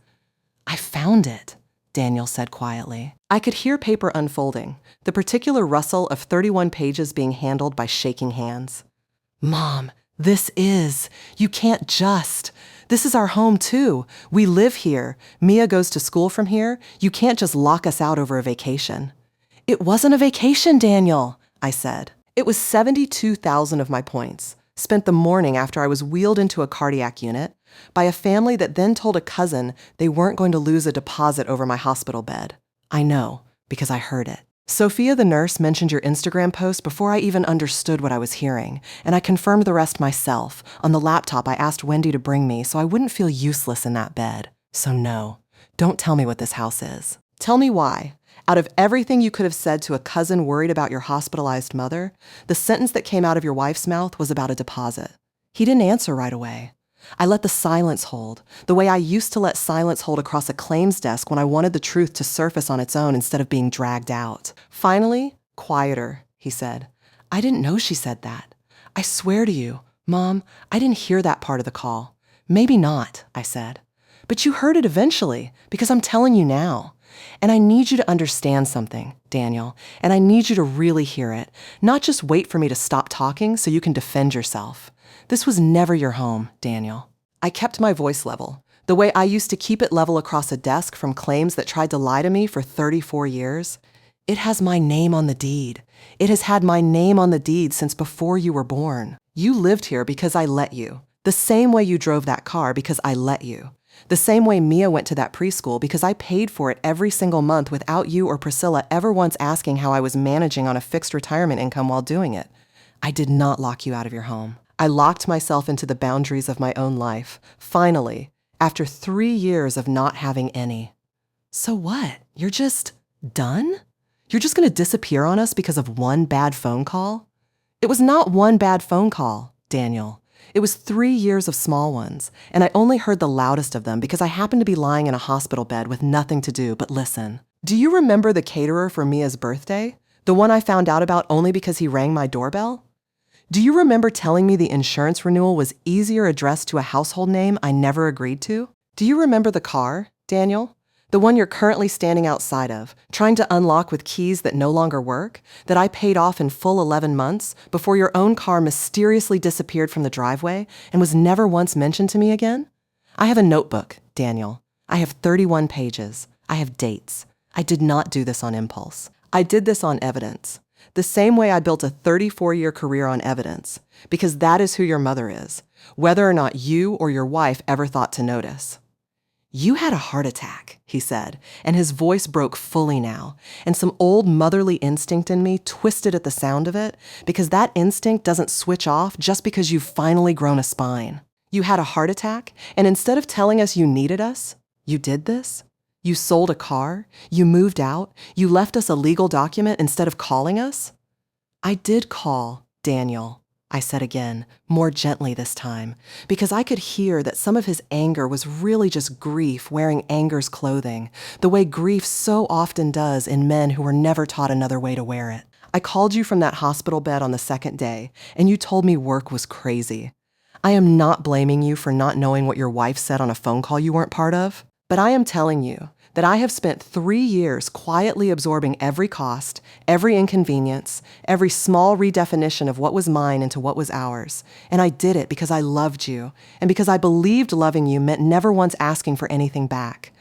I found it, Daniel said quietly. I could hear paper unfolding, the particular rustle of 31 pages being handled by shaking hands. Mom, you can't just. This is our home too. We live here. Mia goes to school from here. You can't just lock us out over a vacation. It wasn't a vacation, Daniel, I said. It was 72,000 of my points, spent the morning after I was wheeled into a cardiac unit, by a family that then told a cousin they weren't going to lose a deposit over my hospital bed. I know, because I heard it. Sophia the nurse mentioned your Instagram post before I even understood what I was hearing, and I confirmed the rest myself. On the laptop, I asked Wendy to bring me so I wouldn't feel useless in that bed. So no, don't tell me what this house is. Tell me why. Out of everything you could have said to a cousin worried about your hospitalized mother, the sentence that came out of your wife's mouth was about a deposit. He didn't answer right away. I let the silence hold, the way I used to let silence hold across a claims desk when I wanted the truth to surface on its own instead of being dragged out. Finally, quieter, he said. I didn't know she said that. I swear to you, Mom, I didn't hear that part of the call. Maybe not, I said. But you heard it eventually, because I'm telling you now. And I need you to understand something, Daniel, and I need you to really hear it, not just wait for me to stop talking so you can defend yourself. This was never your home, Daniel. I kept my voice level, the way I used to keep it level across a desk from claims that tried to lie to me for 34 years. It has my name on the deed. It has had my name on the deed since before you were born. You lived here because I let you, the same way you drove that car because I let you. The same way Mia went to that preschool because I paid for it every single month without you or Priscilla ever once asking how I was managing on a fixed retirement income while doing it. I did not lock you out of your home. I locked myself into the boundaries of my own life, finally, after 3 years of not having any. So what? You're just done? You're just going to disappear on us because of one bad phone call? It was not one bad phone call, Daniel. It was 3 years of small ones, and I only heard the loudest of them because I happened to be lying in a hospital bed with nothing to do but listen. Do you remember the caterer for Mia's birthday? The one I found out about only because he rang my doorbell? Do you remember telling me the insurance renewal was easier addressed to a household name I never agreed to? Do you remember the car, Daniel? The one you're currently standing outside of, trying to unlock with keys that no longer work, that I paid off in full 11 months before your own car mysteriously disappeared from the driveway and was never once mentioned to me again? I have a notebook, Daniel. I have 31 pages. I have dates. I did not do this on impulse. I did this on evidence. The same way I built a 34-year career on evidence, because that is who your mother is, whether or not you or your wife ever thought to notice. You had a heart attack, he said, and his voice broke fully now, and some old motherly instinct in me twisted at the sound of it, because that instinct doesn't switch off just because you've finally grown a spine. You had a heart attack, and instead of telling us you needed us, you did this? You sold a car, you moved out, you left us a legal document instead of calling us? I did call, Daniel, I said again, more gently this time, because I could hear that some of his anger was really just grief wearing anger's clothing, the way grief so often does in men who were never taught another way to wear it. I called you from that hospital bed on the second day, and you told me work was crazy. I am not blaming you for not knowing what your wife said on a phone call you weren't part of. But I am telling you that I have spent 3 years quietly absorbing every cost, every inconvenience, every small redefinition of what was mine into what was ours. And I did it because I loved you, and because I believed loving you meant never once asking for anything back.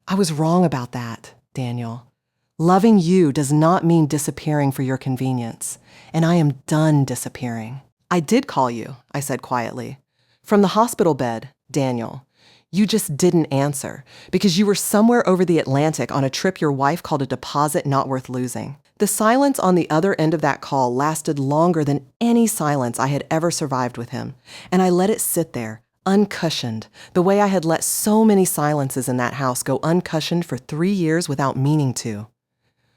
I was wrong about that, Daniel. Loving you does not mean disappearing for your convenience, and I am done disappearing. I did call you, I said quietly. From the hospital bed, Daniel. You just didn't answer because you were somewhere over the Atlantic on a trip your wife called a deposit not worth losing. The silence on the other end of that call lasted longer than any silence I had ever survived with him, and I let it sit there, uncushioned, the way I had let so many silences in that house go uncushioned for 3 years without meaning to.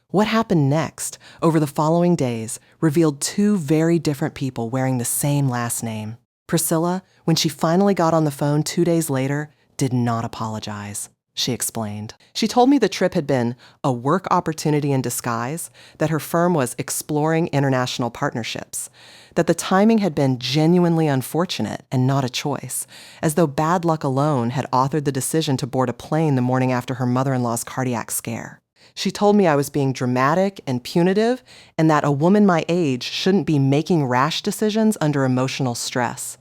What happened next, over the following days, revealed 2 very different people wearing the same last name. Priscilla, when she finally got on the phone 2 days later, did not apologize, she explained. She told me the trip had been a work opportunity in disguise, that her firm was exploring international partnerships, that the timing had been genuinely unfortunate and not a choice, as though bad luck alone had authored the decision to board a plane the morning after her mother-in-law's cardiac scare. She told me I was being dramatic and punitive, and that a woman my age shouldn't be making rash decisions under emotional stress.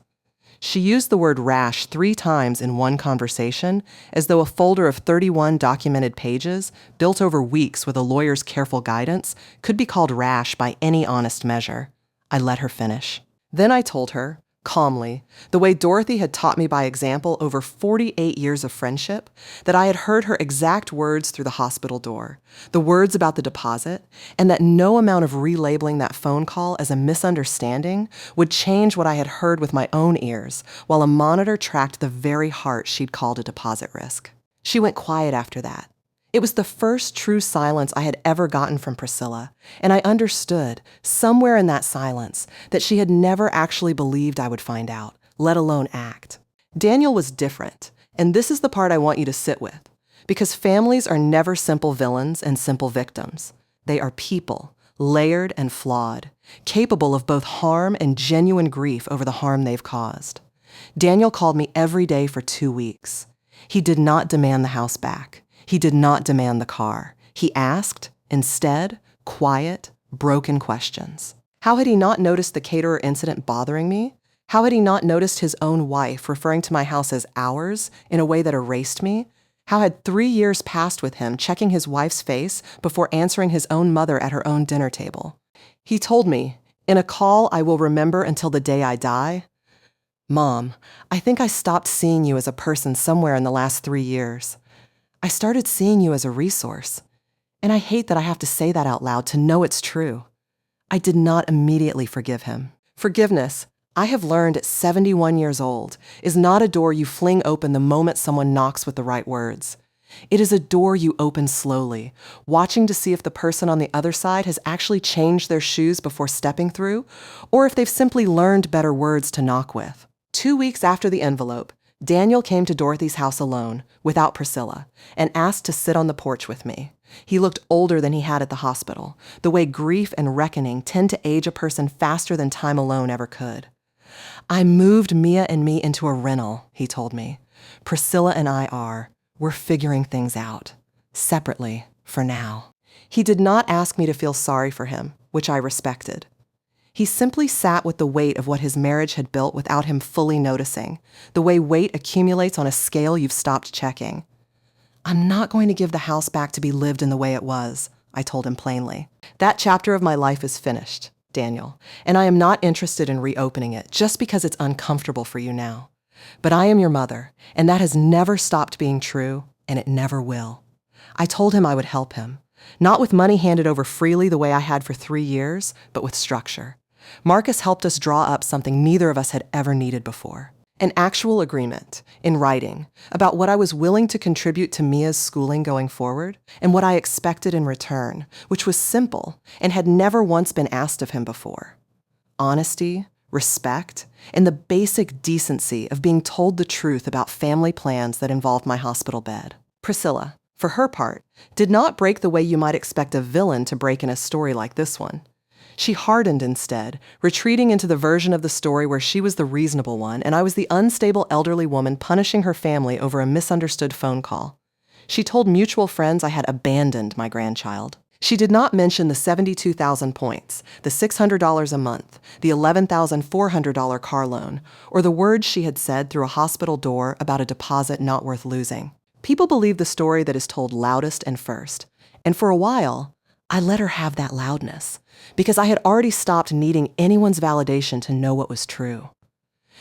She used the word rash 3 times in one conversation, as though a folder of 31 documented pages, built over weeks with a lawyer's careful guidance, could be called rash by any honest measure. I let her finish. Then I told her, calmly, the way Dorothy had taught me by example over 48 years of friendship, that I had heard her exact words through the hospital door, the words about the deposit, and that no amount of relabeling that phone call as a misunderstanding would change what I had heard with my own ears, while a monitor tracked the very heart she'd called a deposit risk. She went quiet after that. It was the first true silence I had ever gotten from Priscilla, and I understood, somewhere in that silence, that she had never actually believed I would find out, let alone act. Daniel was different, and this is the part I want you to sit with, because families are never simple villains and simple victims. They are people, layered and flawed, capable of both harm and genuine grief over the harm they've caused. Daniel called me every day for 2 weeks. He did not demand the house back. He did not demand the car. He asked, instead, quiet, broken questions. How had he not noticed the caterer incident bothering me? How had he not noticed his own wife referring to my house as ours in a way that erased me? How had 3 years passed with him checking his wife's face before answering his own mother at her own dinner table? He told me, in a call I will remember until the day I die, "Mom, I think I stopped seeing you as a person somewhere in the last 3 years. I started seeing you as a resource. And I hate that I have to say that out loud to know it's true." I did not immediately forgive him. Forgiveness, I have learned at 71 years old, is not a door you fling open the moment someone knocks with the right words. It is a door you open slowly, watching to see if the person on the other side has actually changed their shoes before stepping through, or if they've simply learned better words to knock with. 2 weeks after the envelope, Daniel came to Dorothy's house alone, without Priscilla, and asked to sit on the porch with me. He looked older than he had at the hospital, the way grief and reckoning tend to age a person faster than time alone ever could. "I moved Mia and me into a rental," he told me. "Priscilla and I are. We're figuring things out. Separately, for now." He did not ask me to feel sorry for him, which I respected. He simply sat with the weight of what his marriage had built without him fully noticing, the way weight accumulates on a scale you've stopped checking. I'm not going to give the house back to be lived in the way it was, I told him plainly. That chapter of my life is finished, Daniel, and I am not interested in reopening it just because it's uncomfortable for you now. But I am your mother, and that has never stopped being true, and it never will. I told him I would help him, not with money handed over freely the way I had for 3 years, but with structure. Marcus helped us draw up something neither of us had ever needed before. An actual agreement, in writing, about what I was willing to contribute to Mia's schooling going forward and what I expected in return, which was simple and had never once been asked of him before. Honesty, respect, and the basic decency of being told the truth about family plans that involved my hospital bed. Priscilla, for her part, did not break the way you might expect a villain to break in a story like this one. She hardened instead, retreating into the version of the story where she was the reasonable one and I was the unstable elderly woman punishing her family over a misunderstood phone call. She told mutual friends I had abandoned my grandchild. She did not mention the 72,000 points, the $600 a month, the $11,400 car loan, or the words she had said through a hospital door about a deposit not worth losing. People believe the story that is told loudest and first, and for a while, I let her have that loudness, because I had already stopped needing anyone's validation to know what was true.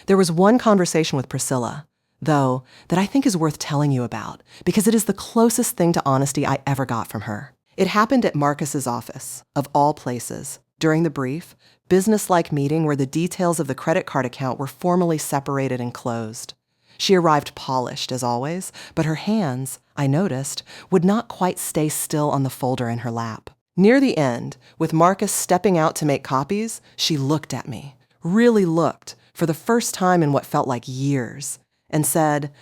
There was one conversation with Priscilla, though, that I think is worth telling you about, because it is the closest thing to honesty I ever got from her. It happened at Marcus's office, of all places, during the brief, business-like meeting where the details of the credit card account were formally separated and closed. She arrived polished, as always, but her hands, I noticed, would not quite stay still on the folder in her lap. Near the end, with Marcus stepping out to make copies, she looked at me, really looked, for the first time in what felt like years, and said,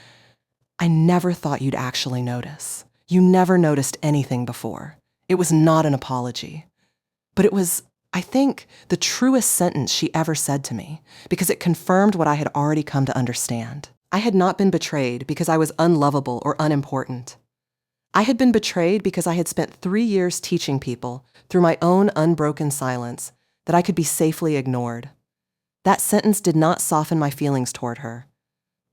"I never thought you'd actually notice. You never noticed anything before." It was not an apology. But it was, I think, the truest sentence she ever said to me, because it confirmed what I had already come to understand. I had not been betrayed because I was unlovable or unimportant. I had been betrayed because I had spent 3 years teaching people, through my own unbroken silence, that I could be safely ignored. That sentence did not soften my feelings toward her,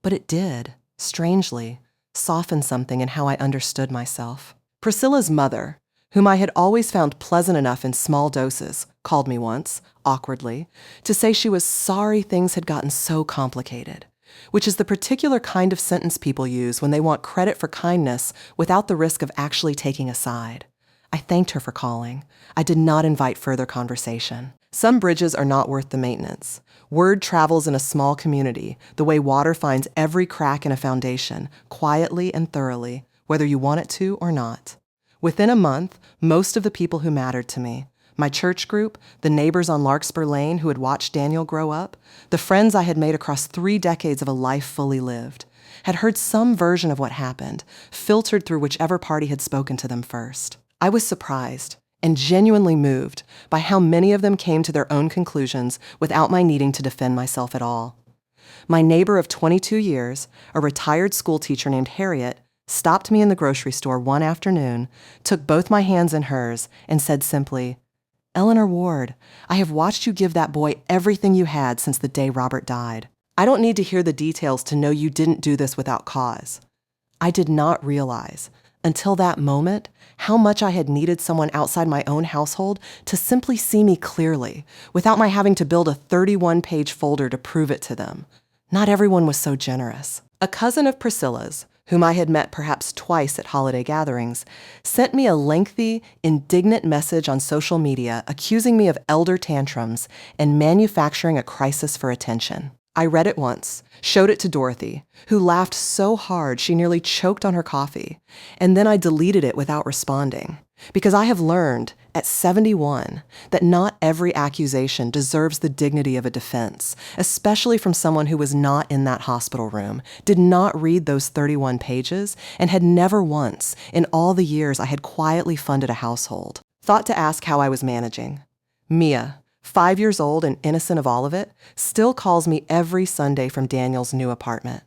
but it did, strangely, soften something in how I understood myself. Priscilla's mother, whom I had always found pleasant enough in small doses, called me once, awkwardly, to say she was sorry things had gotten so complicated, which is the particular kind of sentence people use when they want credit for kindness without the risk of actually taking a side. I thanked her for calling. I did not invite further conversation. Some bridges are not worth the maintenance. Word travels in a small community, the way water finds every crack in a foundation, quietly and thoroughly, whether you want it to or not. Within a month, most of the people who mattered to me, my church group, the neighbors on Larkspur Lane who had watched Daniel grow up, the friends I had made across 3 decades of a life fully lived, had heard some version of what happened, filtered through whichever party had spoken to them first. I was surprised and genuinely moved by how many of them came to their own conclusions without my needing to defend myself at all. My neighbor of 22 years, a retired school teacher named Harriet, stopped me in the grocery store one afternoon, took both my hands in hers, and said simply, "Eleanor Ward, I have watched you give that boy everything you had since the day Robert died. I don't need to hear the details to know you didn't do this without cause." I did not realize, until that moment, how much I had needed someone outside my own household to simply see me clearly, without my having to build a 31-page folder to prove it to them. Not everyone was so generous. A cousin of Priscilla's, whom I had met perhaps twice at holiday gatherings, sent me a lengthy, indignant message on social media accusing me of elder tantrums and manufacturing a crisis for attention. I read it once, showed it to Dorothy, who laughed so hard she nearly choked on her coffee, and then I deleted it without responding, because I have learned, at 71, that not every accusation deserves the dignity of a defense, especially from someone who was not in that hospital room, did not read those 31 pages, and had never once, in all the years I had quietly funded a household, thought to ask how I was managing. Mia, 5 years old and innocent of all of it, still calls me every Sunday from Daniel's new apartment.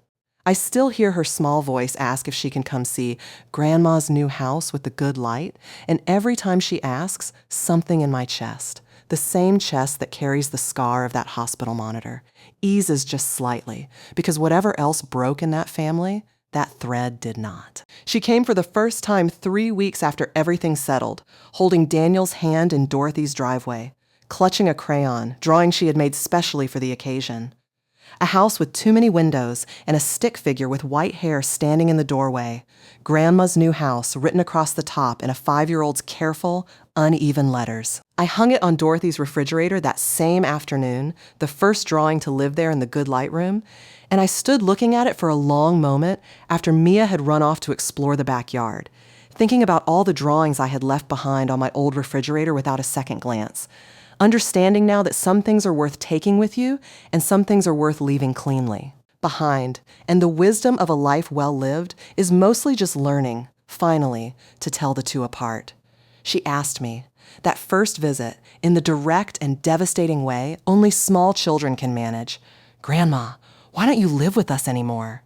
I still hear her small voice ask if she can come see Grandma's new house with the good light, and every time she asks, something in my chest, the same chest that carries the scar of that hospital monitor, eases just slightly, because whatever else broke in that family, That thread did not. She came for the first time 3 weeks after everything settled, holding Daniel's hand in Dorothy's driveway, clutching a crayon, drawing she had made specially for the occasion. A house with too many windows and a stick figure with white hair standing in the doorway. Grandma's new house written across the top in a 5-year-old's careful, uneven letters. I hung it on Dorothy's refrigerator that same afternoon, the first drawing to live there in the good light room, and I stood looking at it for a long moment after Mia had run off to explore the backyard, thinking about all the drawings I had left behind on my old refrigerator without a second glance. Understanding now that some things are worth taking with you and some things are worth leaving cleanly behind, and the wisdom of a life well lived is mostly just learning, finally, to tell the two apart. She asked me, that first visit, in the direct and devastating way only small children can manage, "Grandma, why don't you live with us anymore?"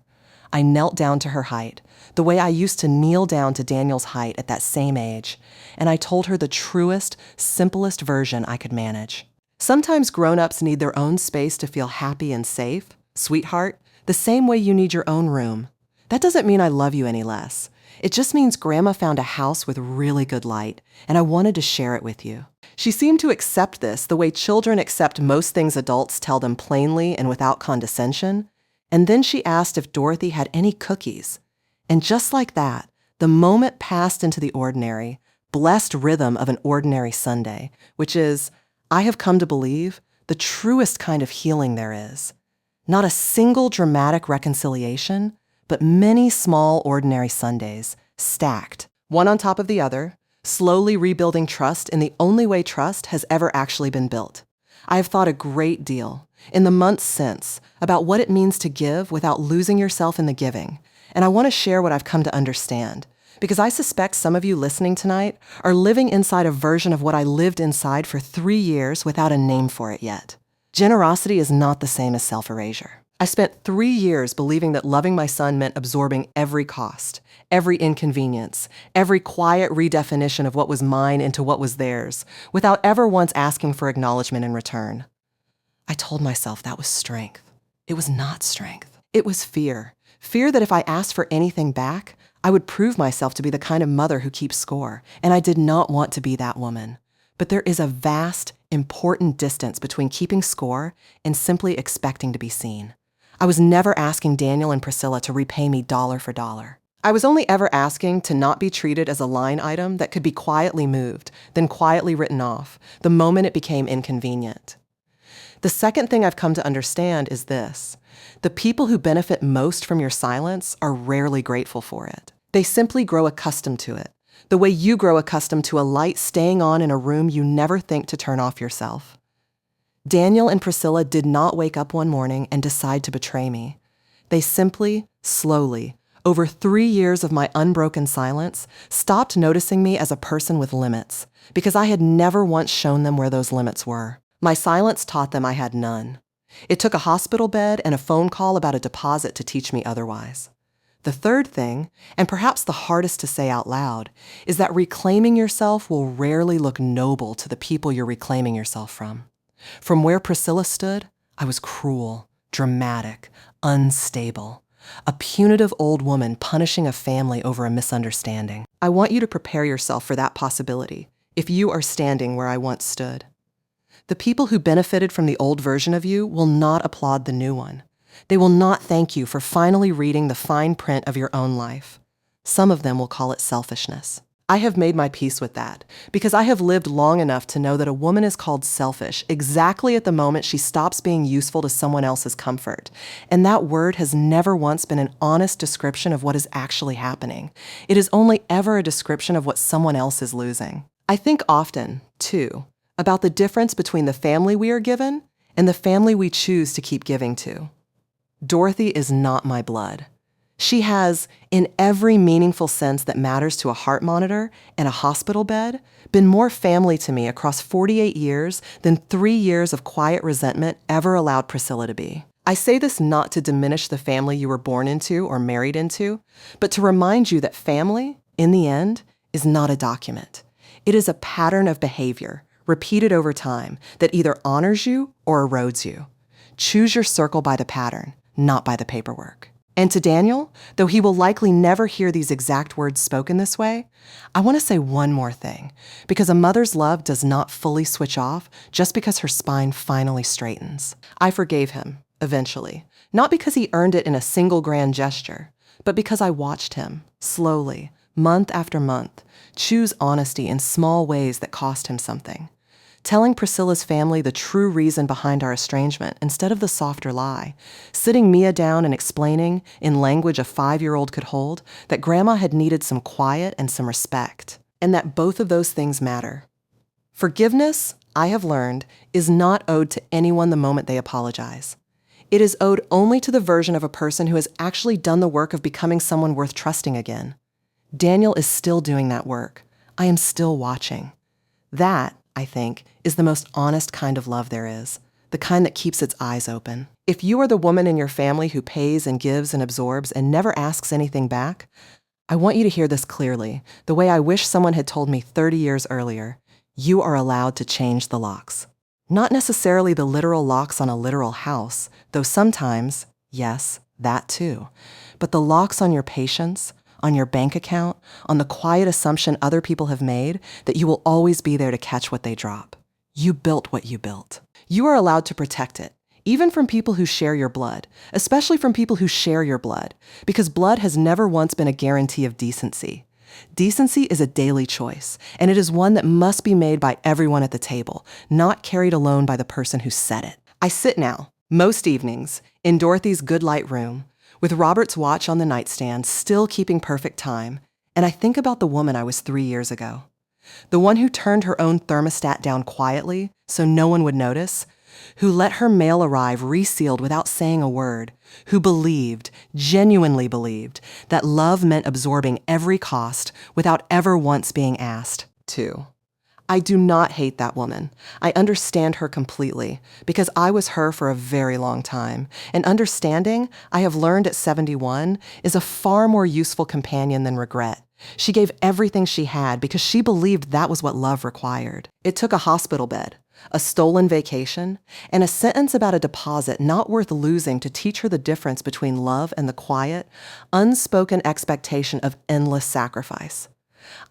I knelt down to her height, the way I used to kneel down to Daniel's height at that same age, and I told her the truest, simplest version I could manage. Sometimes grown-ups need their own space to feel happy and safe, sweetheart, the same way you need your own room. That doesn't mean I love you any less. It just means Grandma found a house with really good light, and I wanted to share it with you. She seemed to accept this the way children accept most things adults tell them plainly and without condescension, and then she asked if Dorothy had any cookies. And just like that, the moment passed into the ordinary, blessed rhythm of an ordinary Sunday, which is, I have come to believe, the truest kind of healing there is. Not a single dramatic reconciliation, but many small ordinary Sundays, stacked, one on top of the other, slowly rebuilding trust in the only way trust has ever actually been built. I have thought a great deal, in the months since, about what it means to give without losing yourself in the giving, and I want to share what I've come to understand, because I suspect some of you listening tonight are living inside a version of what I lived inside for 3 years without a name for it yet. Generosity is not the same as self-erasure. I spent 3 years believing that loving my son meant absorbing every cost, every inconvenience, every quiet redefinition of what was mine into what was theirs, without ever once asking for acknowledgement in return. I told myself that was strength. It was not strength. It was fear. Fear that if I asked for anything back, I would prove myself to be the kind of mother who keeps score, and I did not want to be that woman. But there is a vast, important distance between keeping score and simply expecting to be seen. I was never asking Daniel and Priscilla to repay me dollar for dollar. I was only ever asking to not be treated as a line item that could be quietly moved, then quietly written off, the moment it became inconvenient. The second thing I've come to understand is this. The people who benefit most from your silence are rarely grateful for it. They simply grow accustomed to it, the way you grow accustomed to a light staying on in a room you never think to turn off yourself. Daniel and Priscilla did not wake up one morning and decide to betray me. They simply, slowly, over 3 years of my unbroken silence, stopped noticing me as a person with limits, because I had never once shown them where those limits were. My silence taught them I had none. It took a hospital bed and a phone call about a deposit to teach me otherwise. The third thing, and perhaps the hardest to say out loud, is that reclaiming yourself will rarely look noble to the people you're reclaiming yourself from. From where Priscilla stood, I was cruel, dramatic, unstable, a punitive old woman punishing a family over a misunderstanding. I want you to prepare yourself for that possibility if you are standing where I once stood. The people who benefited from the old version of you will not applaud the new one. They will not thank you for finally reading the fine print of your own life. Some of them will call it selfishness. I have made my peace with that because I have lived long enough to know that a woman is called selfish exactly at the moment she stops being useful to someone else's comfort. And that word has never once been an honest description of what is actually happening. It is only ever a description of what someone else is losing. I think often, too, about the difference between the family we are given and the family we choose to keep giving to. Dorothy is not my blood. She has, in every meaningful sense that matters to a heart monitor and a hospital bed, been more family to me across 48 years than 3 years of quiet resentment ever allowed Priscilla to be. I say this not to diminish the family you were born into or married into, but to remind you that family, in the end, is not a document. It is a pattern of behavior, repeated over time, that either honors you or erodes you. Choose your circle by the pattern, not by the paperwork. And to Daniel, though he will likely never hear these exact words spoken this way, I want to say one more thing, because a mother's love does not fully switch off just because her spine finally straightens. I forgave him, eventually, not because he earned it in a single grand gesture, but because I watched him, slowly, month after month, choose honesty in small ways that cost him something. Telling Priscilla's family the true reason behind our estrangement instead of the softer lie. Sitting Mia down and explaining, in language a 5-year-old could hold, that Grandma had needed some quiet and some respect, and that both of those things matter. Forgiveness, I have learned, is not owed to anyone the moment they apologize. It is owed only to the version of a person who has actually done the work of becoming someone worth trusting again. Daniel is still doing that work. I am still watching. That, I think, is the most honest kind of love there is, the kind that keeps its eyes open. If you are the woman in your family who pays and gives and absorbs and never asks anything back, I want you to hear this clearly, the way I wish someone had told me 30 years earlier. You are allowed to change the locks. Not necessarily the literal locks on a literal house, though sometimes, yes, that too, but the locks on your patience, on your bank account, on the quiet assumption other people have made that you will always be there to catch what they drop. You built what you built. You are allowed to protect it, even from people who share your blood, especially from people who share your blood, because blood has never once been a guarantee of decency. Decency is a daily choice, and it is one that must be made by everyone at the table, not carried alone by the person who said it. I sit now, most evenings, in Dorothy's good light room, with Robert's watch on the nightstand, still keeping perfect time, and I think about the woman I was 3 years ago. The one who turned her own thermostat down quietly so no one would notice, who let her mail arrive resealed without saying a word, who believed, genuinely believed, that love meant absorbing every cost without ever once being asked to. I do not hate that woman. I understand her completely, because I was her for a very long time, and understanding, I have learned at 71, is a far more useful companion than regret. She gave everything she had because she believed that was what love required. It took a hospital bed, a stolen vacation, and a sentence about a deposit not worth losing to teach her the difference between love and the quiet, unspoken expectation of endless sacrifice.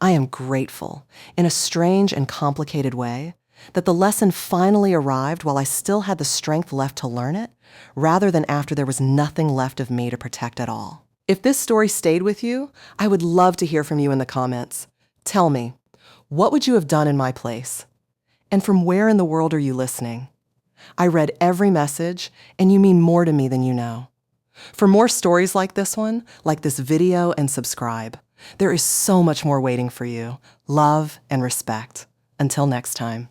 I am grateful, in a strange and complicated way, that the lesson finally arrived while I still had the strength left to learn it, rather than after there was nothing left of me to protect at all. If this story stayed with you, I would love to hear from you in the comments. Tell me, what would you have done in my place? And from where in the world are you listening? I read every message, and you mean more to me than you know. For more stories like this one, like this video, and subscribe. There is so much more waiting for you. Love and respect. Until next time.